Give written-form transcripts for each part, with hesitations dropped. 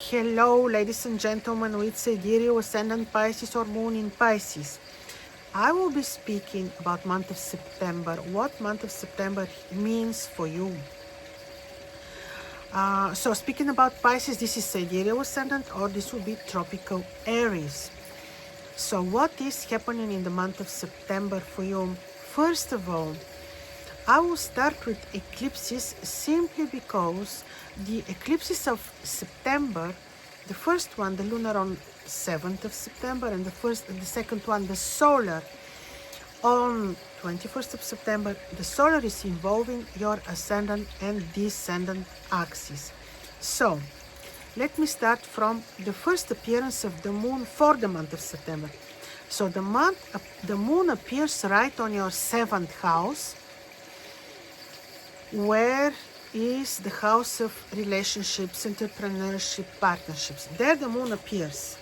Hello, ladies and gentlemen, with Sidereal Ascendant Pisces or Moon in Pisces. I will be speaking about month of September, what month of September means for you. So speaking about Pisces, this is Sidereal Ascendant or this will be Tropical Aries. So what is happening in the month of September for you? First of all, I will start with eclipses simply because the eclipses of September, the first one, the lunar on 7th of September, and the second one, the solar, on 21st of September, the solar is involving your ascendant and descendant axis. So, let me start from the first appearance of the moon for the month of September. So the moon appears right on your 7th house, where is the house of relationships, entrepreneurship, partnerships. There the moon appears.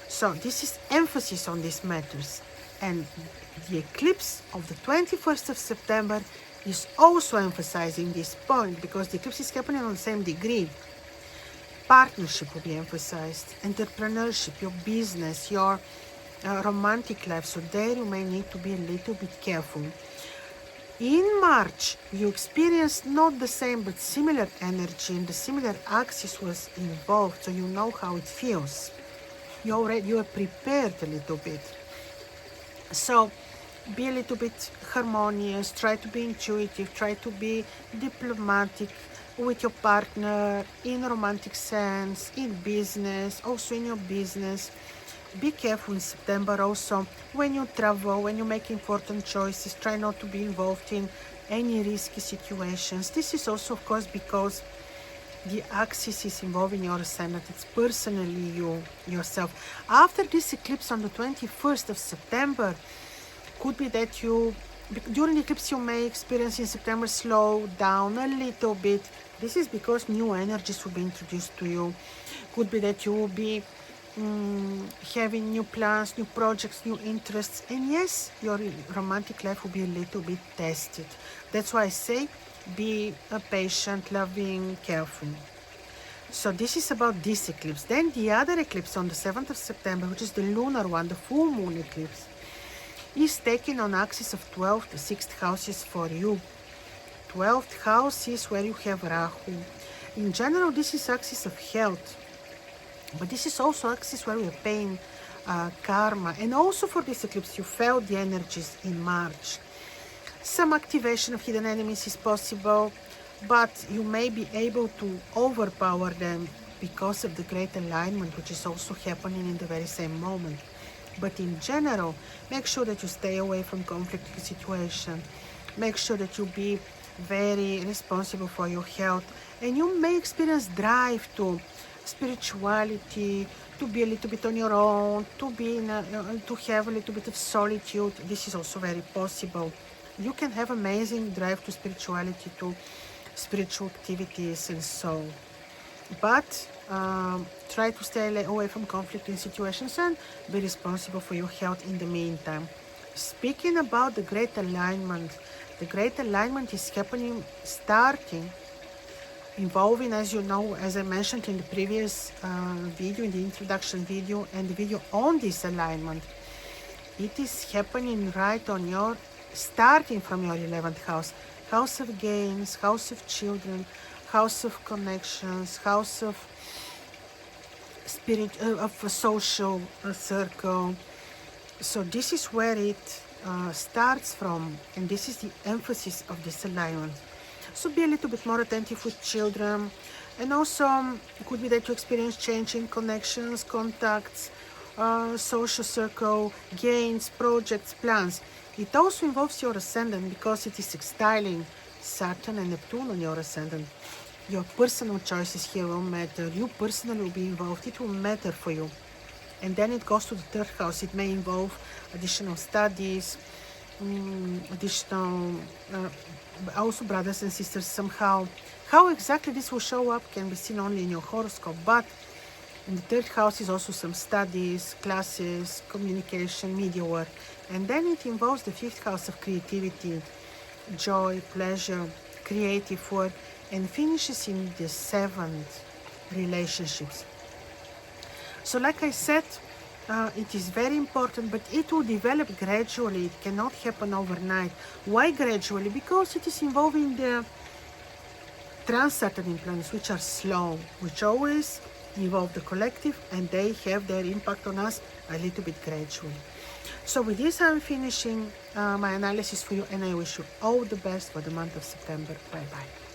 So this is emphasis on these matters. And the eclipse of the 21st of September is also emphasizing this point because the eclipse is happening on the same degree. Partnership will be emphasized, entrepreneurship, your business, your romantic life. So there you may need to be a little bit careful. In March, you experienced not the same but similar energy, and the similar axis was involved, so you know how it feels. You are prepared a little bit. So be a little bit harmonious, try to be intuitive, try to be diplomatic with your partner in a romantic sense, in business, also in your business. Be careful in September also when you travel, when you make important choices. Try not to be involved in any risky situations. This is also, of course, because the axis is involving your ascendant. It's personally yourself. After this eclipse on the 21st of September, could be that during the eclipse you may experience in September slow down a little bit. This is because new energies will be introduced to you. Could be that you will be having new plans, new projects, new interests, and yes, your romantic life will be a little bit tested. That's why I say be patient, loving, careful. So this is about this eclipse. Then the other eclipse on the 7th of September, which is the lunar one, the full moon eclipse, is taking on axis of 12th to 6th houses for you. 12th house is where you have Rahu. In general, this is axis of health. But this is also axis where we are paying karma. And also for this eclipse, you felt the energies in March. Some activation of hidden enemies is possible, but you may be able to overpower them because of the great alignment, which is also happening in the very same moment. But in general, make sure that you stay away from conflicting situation. Make sure that you be very responsible for your health. And you may experience drive to spirituality, to be a little bit on your own, to have a little bit of solitude. This is also very possible. You can have amazing drive to spirituality, to spiritual activities and so. But try to stay away from conflicting situations and be responsible for your health in the meantime. Speaking about the great alignment is happening, starting, involving, as you know, as I mentioned in the previous video, in the introduction video and the video on this alignment, it is happening right on your, starting from your 11th house, house of gains, house of children, house of connections, house of spirit, of a social circle. So this is where it starts from, and this is the emphasis of this alignment. So be a little bit more attentive with children, and also it could be that you experience change in connections, contacts, social circle, gains, projects, plans. It also involves your ascendant because it is sextiling Saturn and Neptune on your ascendant. Your personal choices here will matter. You personally will be involved. It will matter for you. And then it goes to the 3rd house. It may involve additional studies, additional, also brothers and sisters somehow. How exactly this will show up can be seen only in your horoscope, but in the 3rd house is also some studies, classes, communication, media work. And then it involves the 5th house of creativity, joy, pleasure, creative work, and finishes in the 7th, relationships. So like I said, it is very important, but it will develop gradually. It cannot happen overnight. Why gradually? Because it is involving the trans-Saturn planets, which are slow, which always involve the collective, and they have their impact on us a little bit gradually. So with this, I'm finishing my analysis for you, and I wish you all the best for the month of September. Bye-bye.